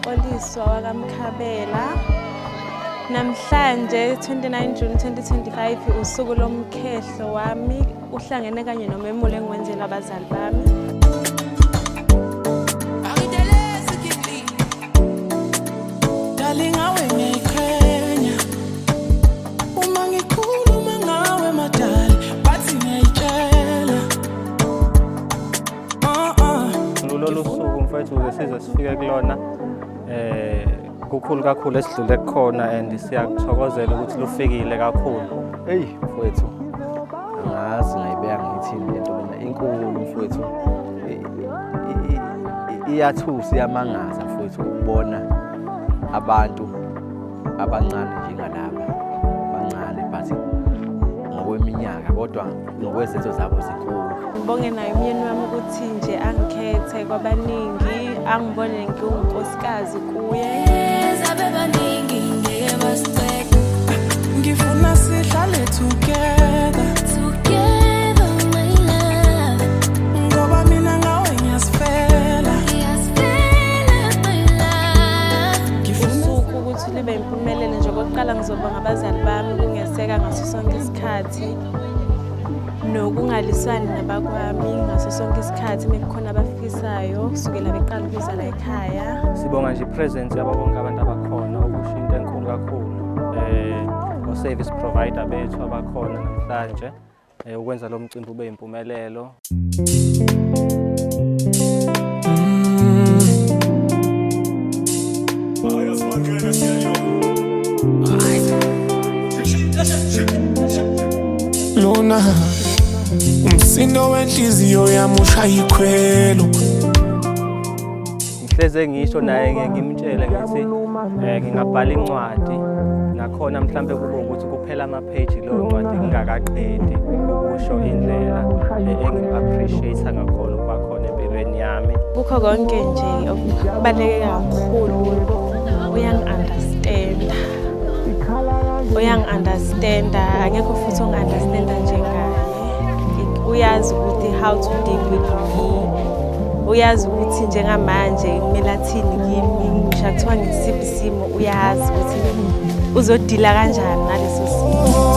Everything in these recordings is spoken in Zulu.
Nkoliswa wakaMkhabela. Namhlanje 29 June 2025 usuku lomkhehlo wami uhlangene kanye nomemulo engiwenzela abazali bami. Lolu suku mfethu size sifike kulona kukhulu kakhulu esidlule kukhona and siyakuthokozela ukuthi lufikile kakhulu. Hey mfethu, angazi ngayibeka ngithini lento lena inkulu mfethu. Iyathusa iyamangaza mfethu ukubona abantu abancane njengalaba bancane but ngokweminyaka kodwa ngokwezenzo zabo zinkulu. Ngibonge naye umyeni wami ukuthi nje angikhethe kwabaningi angibone ngiwunkosikazi kuye. Ngifuna sihlale together my love, ngoba mina ngawe ngiyasifela my love. Usuku ukuthi libe impumelelo nje kokuqala ngizobonga abazali bami kungeseka ngaso sonke isikhathi nokungaliswani nabakwami ngaso sonke isikhathi mekukhona abafisayo kusukela beqala ukuza la ekhaya. Sibonga nje presence yabo bonke abantu abakhona okusho into enkulu kakhulu. Service provider bethu abakhona namhlanje ukwenza lo mcimbi ube impumelelo. Lona umsindo wenhliziyo yami ushaya ikhwelo. Ngihleze ngisho naye ngimtshele ngathi ngingabhala incwadi nakhona mhlambe kube ukuthi kuphela ama-page lo ncwadi ngingakaqedi ukusho indlela engim-appreciate ngakhona ukuba khona empilweni yami. Kukho konke nje okubaluleke kakhulu uyangi-understanda angekho futhi ongi-understanda njengaye. Uyazi ukuthi how to deal with me, uyazi ukuthi njengamanje kumele athini kimi, ngisho kuthiwa ngisiphi isimo uyazi ukuthi uzodila kanjani naleso simo.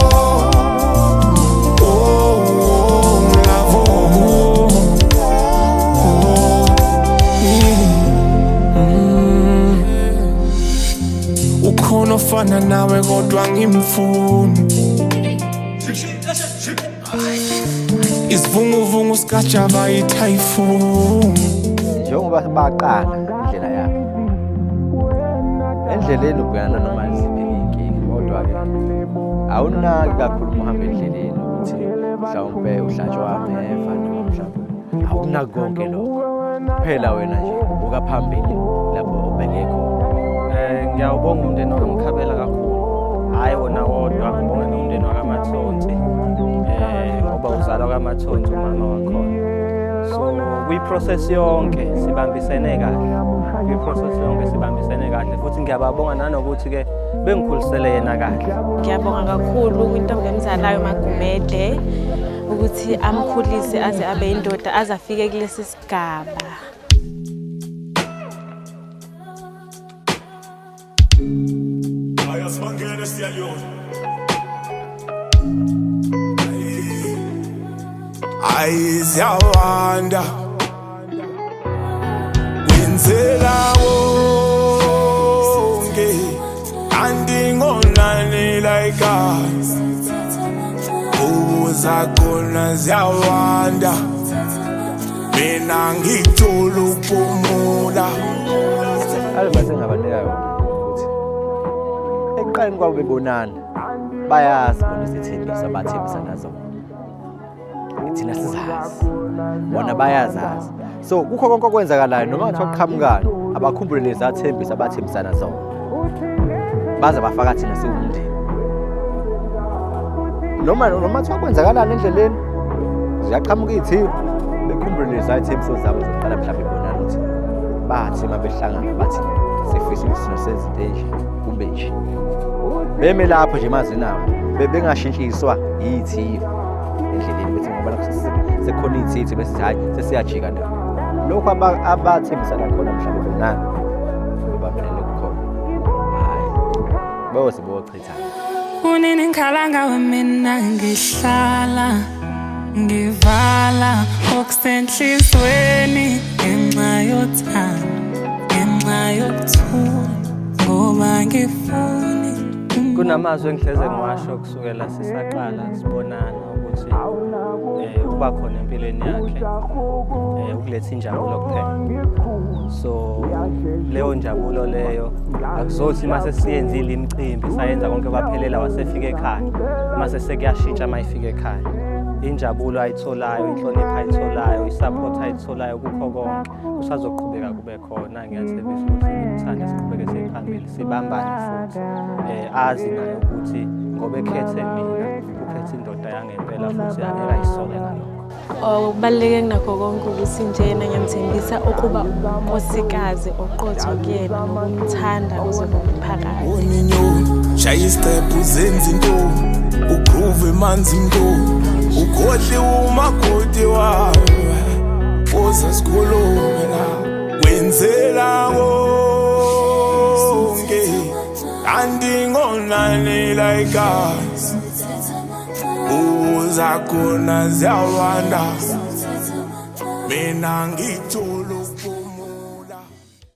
Ukhona ofana nawe kodwa ngimfuni. Isivunguvungu sikajaba i-typhoon. Njengoba baqala indlela yabo endleleni ubuyana noma iziphi inkinga kodwa-ke awunaki kakhulu uma uhamba endleleni ukuthi mhlawumbe uhlatshwa ameva noma mhlawumbe awunaki konke lokho kuphela wena nje ubuka phambili lapho ubheke khona. Ngiyawubonga umndeni wakaMkhabela kakhulu, hhayi wona wodwa ngibonge nomndeni wakaMathonsi ngoba uzalwa kaMathonsi umama wakhona. So kwi-process yonke sibambisene kahle futhi ngiyababonga nanokuthi-ke bengikhulisele yena kahle. Ngiyabonga kakhulu kwintombi emzalayo uMagumede ukuthi amkhulise aze abe indoda aze afike kulesi sigaba. Ayiziyawanda wenzela wonke andingonani like us uzakona ziyawanda mina ngithola ukupumula. Alibase ngabanikayo ukuthi eqaleni kwabo bebonana bayazi bona isithembiso abathembisana zona. Thina sizazi bona bayazazi, so kukho konke okwenzakalayo noma kuthiwa kuqhamukani abakhumbule lezi athembisa abathembisana zona baze bafaka thina siwumndeni. Noma kuthiwa kwenzakalani endleleni ziyaqhamuka izithiyo bekhumbule lezi athembiso zabo zokuqala mhlawumbe ibonana ukuthi bathi uma behlangana bathi sifisa isimo sezinto enje kumbe nje beme lapho nje mazi nabo bengashintshiswa izithiyo endleleni bethi ngoba sekhona izithiyo bese hayi sesiyajika ndawo lokho abathembisana khona mhlawumbe nani baphelele kukhona hayi bose bochithana Unini ngikhala ngawe mina ngihlala ngivala okusenhlizweni ngenxa yothando ngenxa yokuthula ngoba ngifuni kunamazwi engihleze ngiwasho kusukela sisaqala sibonana ukuthi kuba khona empilweni yakhe ukuletha injabulo kuphela so leyo njabulo leyo akuzothi mase siyenzile imicimbi sayenza konke kwaphelela wasefika ekhaya mase sekuyashintsha mayifika ekhaya injabulo ayitholayo inhlonipho ayitholayo isupport ayitholayo kukho konke kusazoqhubeka kube khona ngiyathembisa ukuthi ngimthanda siqhubeke siphambili sibambane futhi azi naye ukuthi ngoba ekhethe mina ukhethe indoda yangempela futhi angeke ayisole ngalokho Okubaluleke kunakho konke ukuthi njena ngiyamthembisa ukuba unkosikazi oqotho kuyena nokumthanda kuzoba umphakathi. Uninyoni shaya istep uzenza into ugroove emanzi into ukhohle umakoti wawe uza sikhulume la wenzela konke andingonani like us uza khona ziyawanda mina ngithola